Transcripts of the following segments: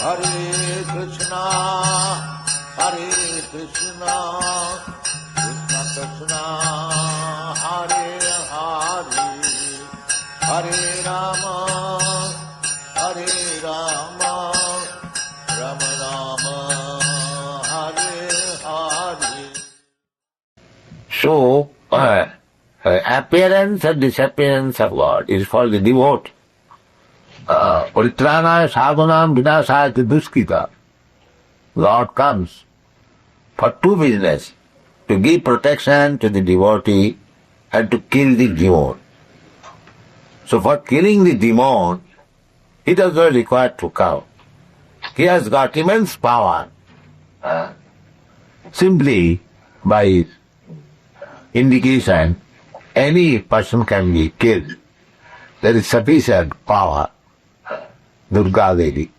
Hare Krishna, Hare Krishna, Krishna Krishna, Hare Hare, Hare Rama, Hare Rama, Rama Rama, Hare Hare. So, appearance and disappearance of God is for the devout. Paritrana sadhanam vinasaya duskita. Lord comes for two business: to give protection to the devotee and to kill the demon. So for killing the demon, he does not require to come. He has got immense power. Simply by his indication, any person can be killed. There is sufficient power. Durga Devi.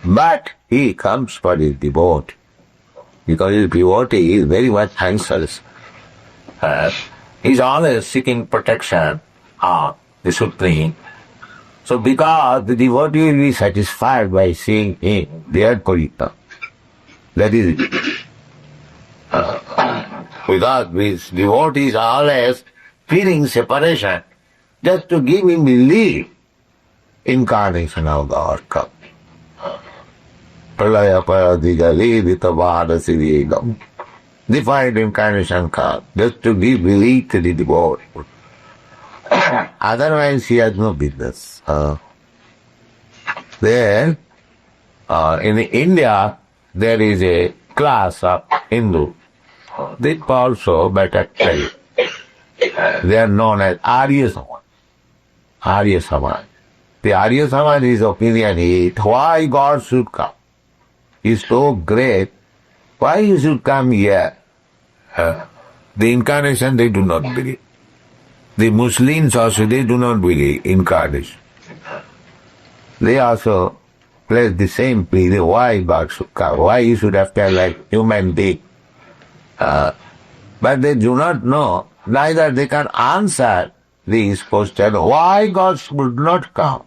But he comes for his devotee, because his devotee is very much anxious. He is always seeking protection of the Supreme. So because the devotee will be satisfied by seeing him, therefore he comes. That is it. Because his devotee is always feeling separation, just to give him belief. Incarnation of God comes. Pralaya Paradijali Vitavada. Divine incarnation comes, just to give belief to the devotee. Otherwise he has no business. Then, in India, there is a class of Hindu. They also, but actually, they are known as Arya Samaj. Arya Samaj. The Arya Samaj's opinion is why God should come. He is so great, why he should come here? The incarnation they do not believe. The Muslims also, they do not believe incarnation. They also place the same plea, why God should come, why he should appear like human being. But they do not know, neither they can answer this question, why God should not come.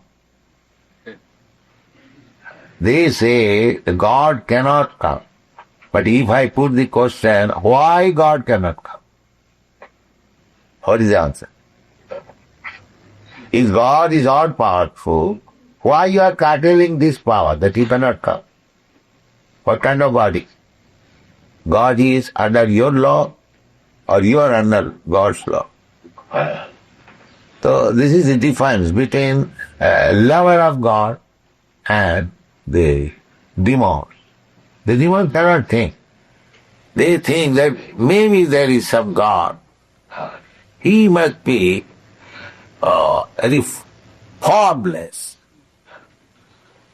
They say God cannot come. But if I put the question, why God cannot come? What is the answer? If God is all powerful, why you are curtailing this power that he cannot come? What kind of body? God is under your law or you are under God's law? So this is the difference between a lover of God and the demons. The demons cannot think. They think that maybe there is some God. He must be very formless,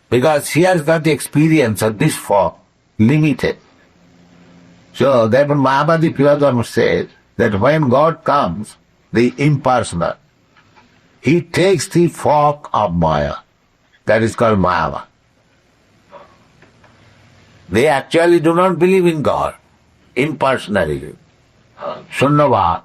because he has got the experience of this form, limited. So therefore Mahabharati philosopher says that when God comes, the impersonal, he takes the form of Maya. That is called Mayava. They actually do not believe in God, impersonally. Sunnavad,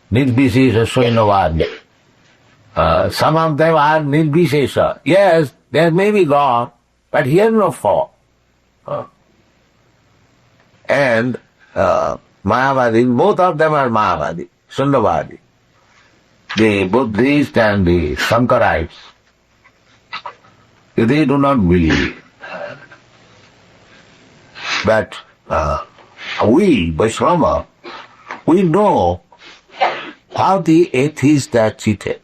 Nirbishesha Sunnavad. Some of them are Nirbishesha. Yes, there may be God, but he has no form. And Mayavadi, both of them are Mayavadi, Sunnavadi. The Buddhists and the Sankarites, they do not believe. But we, Vaishnava, we know how the atheists are cheated.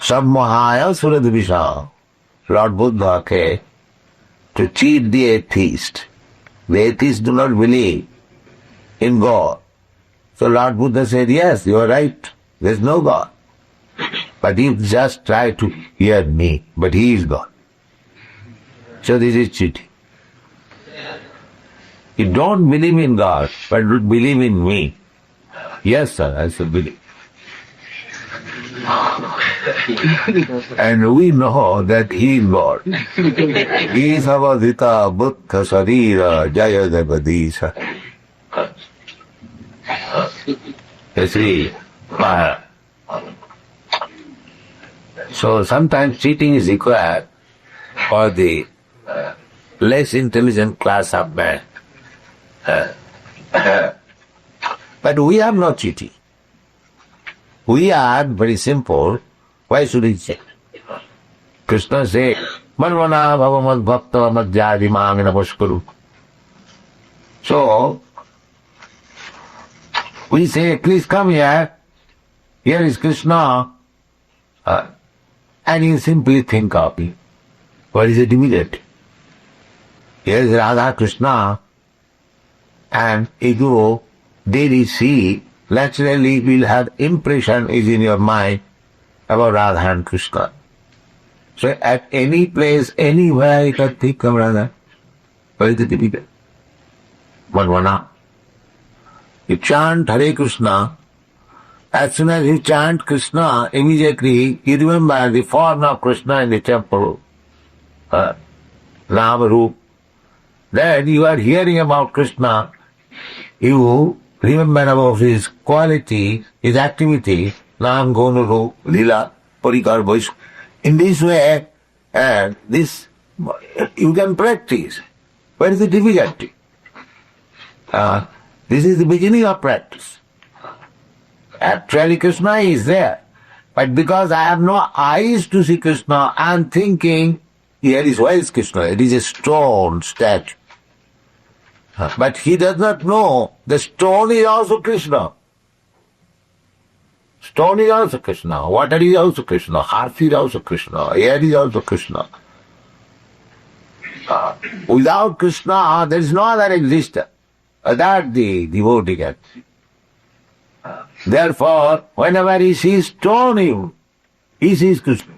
Sammahaya Suradvisha, Lord Buddha came to cheat the atheist. The atheists do not believe in God. So Lord Buddha said, yes, you are right, there is no God. But you just try to hear me, but he is God. So this is cheating. You don't believe in God, but believe in me. Yes, sir, I should believe. And we know that he is God. Isavadita Buddha Sarira Jaya Jagadisha. You see, So sometimes cheating is required for the less intelligent class of man. But we are not cheating. We are very simple. Why should we cheat? Krishna said, Manvana bhavamad bhakta madhyadi mangana paskuru. So, we say, please come here. Here is Krishna. And you simply think of it. What is it immediate? Here is Radha Krishna. And if you daily see, naturally you will have impression is in your mind about Radha and Krishna. So at any place, anywhere you can think of Radha. What is the typical? Manvana. You chant Hare Krishna. As soon as you chant Krishna, immediately you remember the form of Krishna in the temple. Namarup. Then you are hearing about Krishna. You remember about his quality, his activity, Nam Gonuru, Lila, Parikar Vaishya. In this way, this you can practice. Where is the difficulty? This is the beginning of practice. Actually Krishna is there. But because I have no eyes to see Krishna, I am thinking, here is where is Krishna? It is a stone statue. But he does not know the stone is also Krishna. Stone is also Krishna. Water is also Krishna. Heart is also Krishna. Air is also Krishna. Without Krishna, there is no other existence. That the devotee gets. Therefore, whenever he sees stone, he sees Krishna.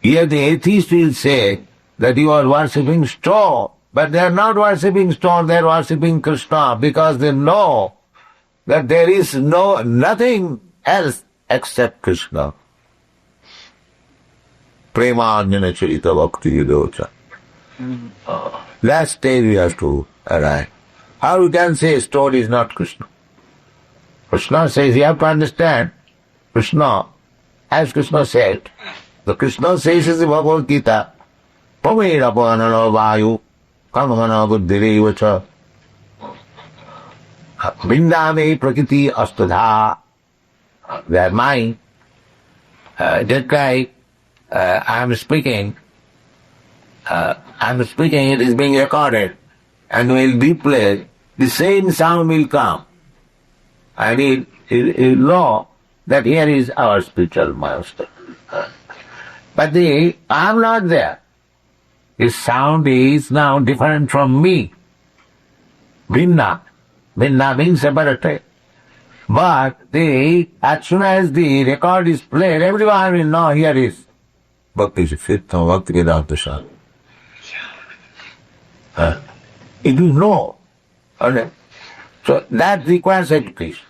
Here the atheist will say that you are worshipping stone, but they are not worshipping stone, they are worshipping Krishna because they know that there is nothing else except Krishna. Premanjana Charita Bhakti Yudocha. That stage we have to arrive. How you can say stone is not Krishna? Krishna says, you have to understand, Krishna, as Krishna said, the Krishna says in the Bhagavad Gita, Pamera Panana Vayu, Kamamana Buddhireva Cha, Vindame Prakriti Astadha, their mind, just like I'm speaking, it is being recorded, and will be played, the same sound will come. And he'll know that here is our spiritual master. But I am not there. His sound is now different from me. Bhinna. Bhinna means separate. But as soon as the record is played, everyone will know here is Bhakti Siddhanta Bhakti Vedanta Swami. It will know. Okay? So that requires education.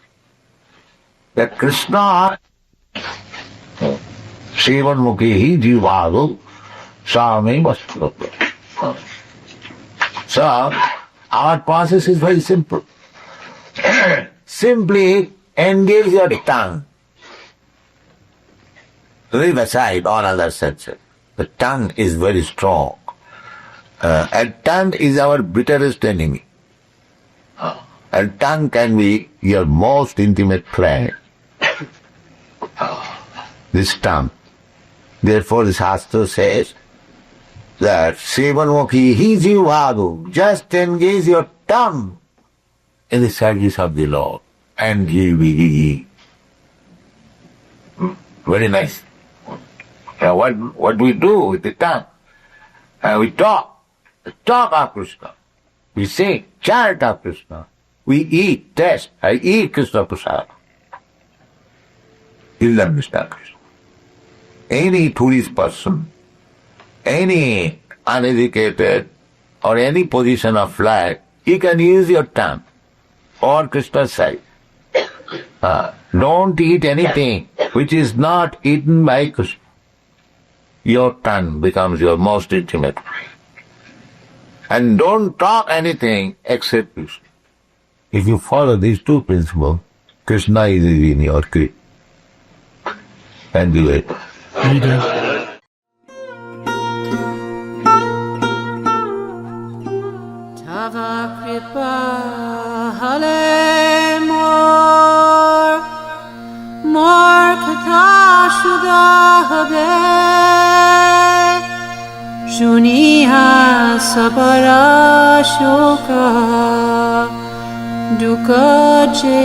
That Krishna Sevanmukhi Jivadu Swami Vastu. So our process is very simple. Simply engage your tongue. Leave aside all other senses. The tongue is very strong. And tongue is our bitterest enemy. And tongue can be your most intimate friend. This tongue. Therefore the Shastra says that Sevanmukhi Jivadu, just engage your tongue in the service of the Lord. And he. Very nice. What we do with the tongue? We talk of Krishna. We sing, chant of Krishna. We eat, taste. I eat Krishna Prasad. You'll understand Krishna. Any tourist person, any uneducated or any position of life, you can use your tongue on Krishna's side. Don't eat anything which is not eaten by Krishna. Your tongue becomes your most intimate. And don't talk anything except Krishna. If you follow these two principles, Krishna is in your grip. and do it. You do. Tava kripa hale mor kata shuda habe shuniha sabara shoka duka je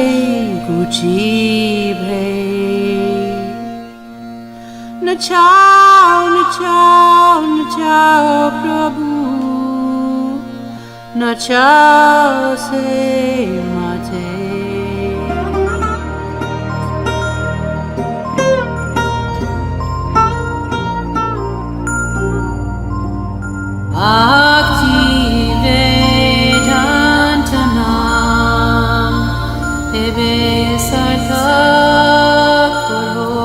guchi bhe na chao prabhu na chao se mate Bhakti Vedantanam Ebe Sarthak Karo